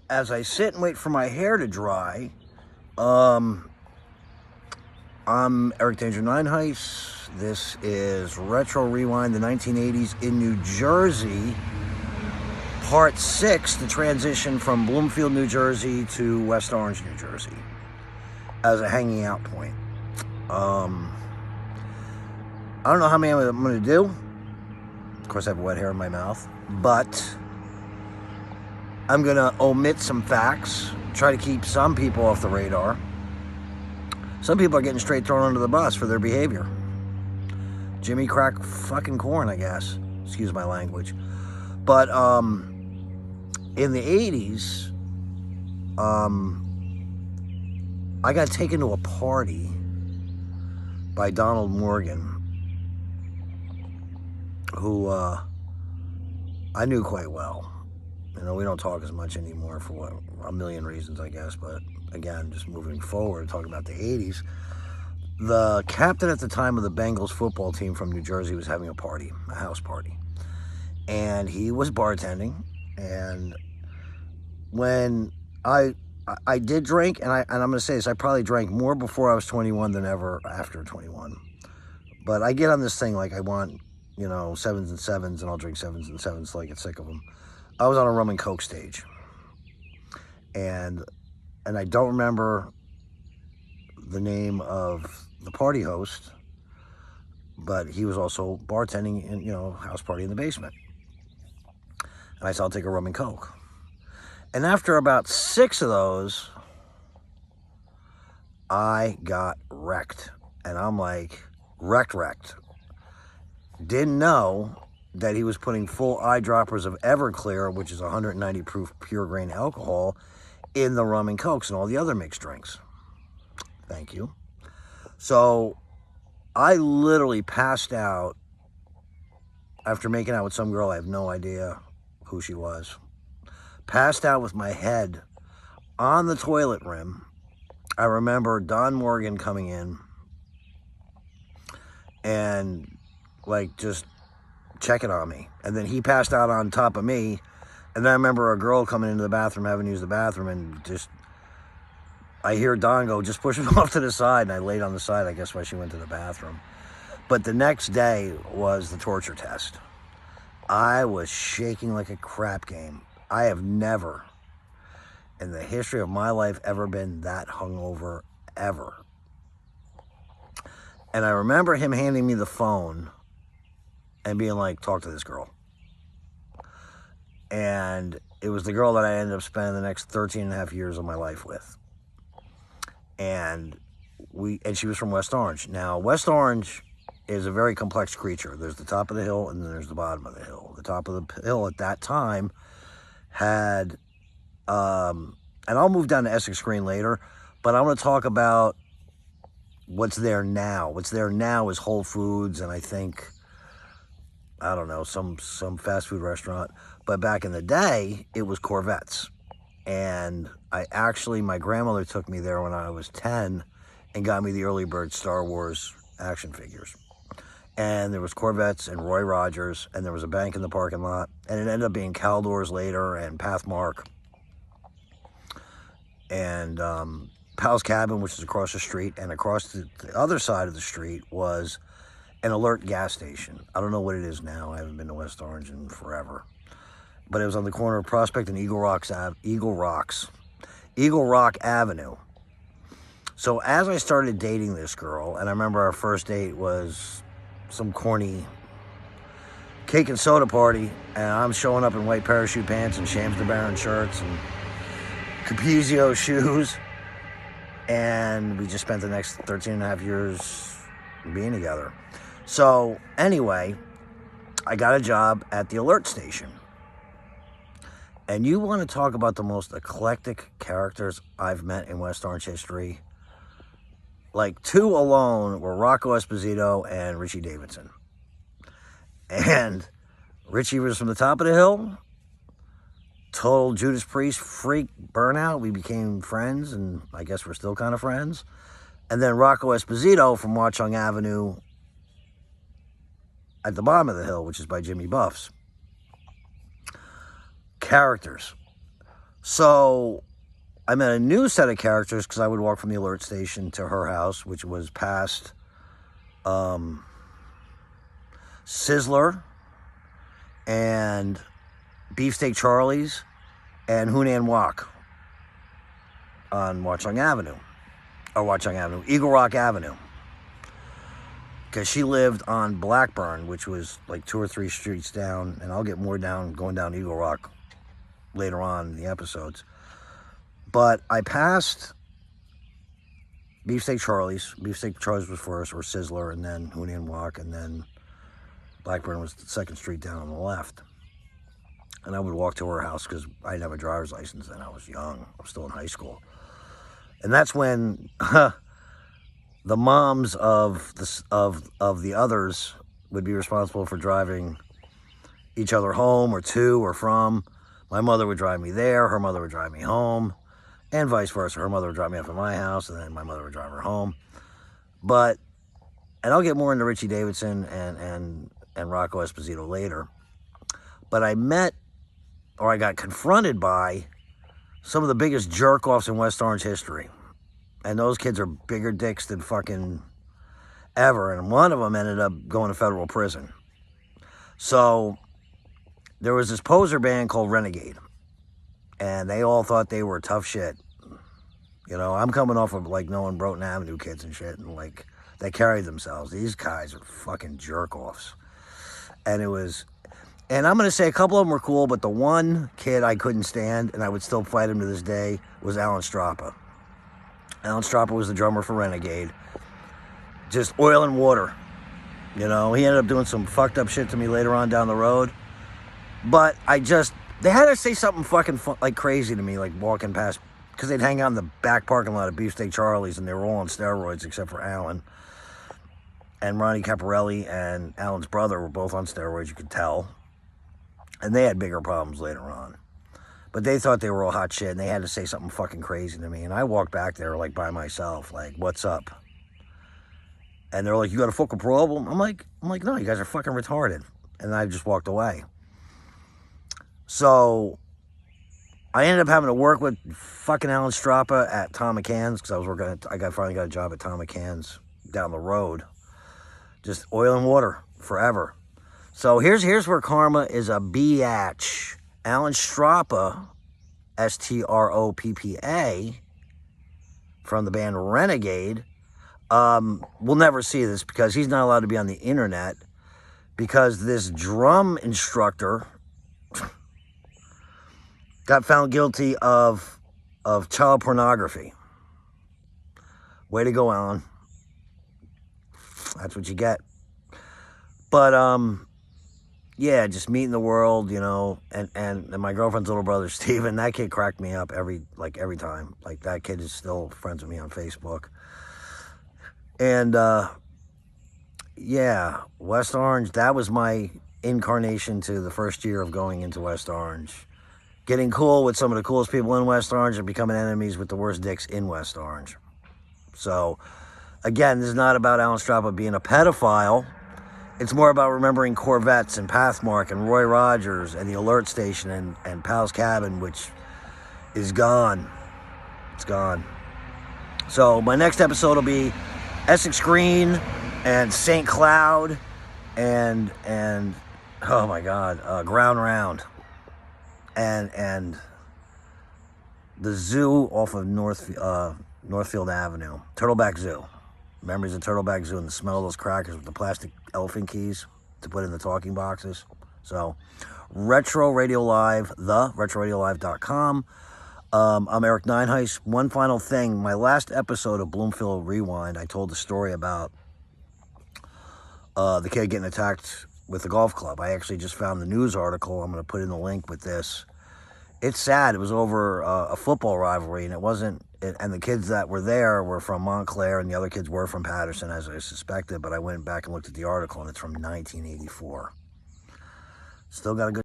as I sit and wait for my hair to dry, I'm Eric Danger Nineheis. This is Retro Rewind, the 1980s in New Jersey, Part 6, the transition from Bloomfield, New Jersey to West Orange, New Jersey, as a hanging out point. I don't know how many I'm going to do. Of course, I have wet hair in my mouth, but I'm going to omit some facts, try to keep some people off the radar. Some people are getting straight thrown under the bus for their behavior. Jimmy crack fucking corn, I guess. Excuse my language. But in the 80s, I got taken to a party by Donald Morgan, who I knew quite well. You know, we don't talk as much anymore for a million reasons, I guess. But again, just moving forward, talking about the 80s, the captain at the time of the Bengals football team from New Jersey was having a party, a house party. And he was bartending. And when I did drink, and I'm going to say this, I probably drank more before I was 21 than ever after 21. But I get on this thing like I want, you know, 7s and 7s, and I'll drink 7s and 7s till I get sick of them. I was on a rum and coke stage. And I don't remember the name of the party host, but he was also bartending in, you know, house party in the basement. And I said, I'll take a rum and coke. And after about 6 of those, I got wrecked. And I'm like, wrecked. Didn't know that he was putting full eyedroppers of Everclear, which is 190 proof pure grain alcohol, in the rum and cokes and all the other mixed drinks. Thank you. So I literally passed out after making out with some girl. I have no idea who she was. Passed out with my head on the toilet rim. I remember Don Morgan coming in and like just checking on me. And then he passed out on top of me. And then I remember a girl coming into the bathroom, having used the bathroom, and just, I hear Don go, just push him off to the side. And I laid on the side, I guess, while she went to the bathroom. But the next day was the torture test. I was shaking like a crap game. I have never, in the history of my life, ever been that hungover, ever. And I remember him handing me the phone and being like, talk to this girl. And it was the girl that I ended up spending the next 13 and a half years of my life with. And she was from West Orange. Now, West Orange is a very complex creature. There's the top of the hill and then there's the bottom of the hill. The top of the hill at that time had, and I'll move down to Essex Green later, but I want to talk about what's there now. What's there now is Whole Foods and I think, I don't know, some fast food restaurant. But back in the day, it was Korvettes. And my grandmother took me there when I was 10 and got me the early bird Star Wars action figures. And there was Korvettes and Roy Rogers, and there was a bank in the parking lot. And it ended up being Caldors later and Pathmark. And Pal's Cabin, which is across the street. And across the other side of the street was an Alert gas station. I don't know what it is now. I haven't been to West Orange in forever. But it was on the corner of Prospect and Eagle Rock Avenue. So as I started dating this girl, and I remember our first date was some corny cake and soda party, and I'm showing up in white parachute pants and Shams the Baron shirts and Capuzio shoes, and we just spent the next 13 and a half years being together. So anyway, I got a job at the Alert station. And you want to talk about the most eclectic characters I've met in West Orange history? Like 2 alone were Rocco Esposito and Richie Davidson. And Richie was from the top of the hill. Total Judas Priest freak burnout. We became friends, and I guess we're still kind of friends. And then Rocco Esposito from Watchung Avenue at the bottom of the hill, which is by Jimmy Buff's. Characters. So I met a new set of characters because I would walk from the alert station to her house, which was past Sizzler and Beefsteak Charlie's and Hunan Wok on Eagle Rock Avenue. Because she lived on Blackburn, which was like 2 or 3 streets down, and I'll get more down going down Eagle Rock later on in the episodes. But I passed Beefsteak Charlie's. Beefsteak Charlie's was first, or Sizzler, and then Hunan Wok, and then Blackburn was the 2nd street down on the left. And I would walk to her house because I didn't have a driver's license then. I was young. I was still in high school. And that's when the moms of the others would be responsible for driving each other home or to or from. My mother would drive me there, her mother would drive me home, and vice versa. Her mother would drive me up at my house, and then my mother would drive her home. And I'll get more into Richie Davidson and Rocco Esposito later. But I got confronted by some of the biggest jerk-offs in West Orange history. And those kids are bigger dicks than fucking ever. And one of them ended up going to federal prison. So there was this poser band called Renegade. And they all thought they were tough shit. You know, I'm coming off of like knowing Broughton Avenue kids and shit. And like, they carried themselves. These guys are fucking jerk-offs. And I'm going to say a couple of them were cool, but the one kid I couldn't stand, and I would still fight him to this day, was Alan Strappa. Alan Strappa was the drummer for Renegade. Just oil and water. You know, he ended up doing some fucked up shit to me later on down the road. But they had to say something fucking like crazy to me, like walking past, because they'd hang out in the back parking lot of Beefsteak Charlie's, and they were all on steroids except for Alan. And Ronnie Caparelli and Alan's brother were both on steroids, you could tell. And they had bigger problems later on. But they thought they were all hot shit, and they had to say something fucking crazy to me. And I walked back there, like, by myself, like, what's up? And they're like, you got a fucking problem? I'm like, no, you guys are fucking retarded. And I just walked away. So I ended up having to work with fucking Alan Strappa at Tom McCann's, because I finally got a job at Tom McCann's down the road. Just oil and water forever. So here's where karma is a biatch. Alan Strappa, S-T-R-O-P-P-A, from the band Renegade, will never see this because he's not allowed to be on the internet, because this drum instructor got found guilty of child pornography. Way to go, Alan. That's what you get. But yeah, just meeting the world, you know, and my girlfriend's little brother, Steven, that kid cracked me up every time. Like, that kid is still friends with me on Facebook. And, yeah, West Orange, that was my incarnation to the first year of going into West Orange. Getting cool with some of the coolest people in West Orange and becoming enemies with the worst dicks in West Orange. So, again, this is not about Alan Strappa being a pedophile. It's more about remembering Korvettes and Pathmark and Roy Rogers and the Alert Station and Pal's Cabin, which is gone. It's gone. So my next episode will be Essex Green and St. Cloud and oh my God, Ground Round and the zoo off of Northfield Avenue, Turtleback Zoo. Memories of Turtleback Zoo and the smell of those crackers with the plastic elephant keys to put in the talking boxes. So, Retro Radio Live, theretroradiolive.com. I'm Eric Nineheist. One final thing. My last episode of Bloomfield Rewind, I told the story about the kid getting attacked with a golf club. I actually just found the news article. I'm going to put in the link with this. It's sad. It was over a football rivalry, and it wasn't. And the kids that were there were from Montclair, and the other kids were from Patterson, as I suspected. But I went back and looked at the article, and it's from 1984. Still got a good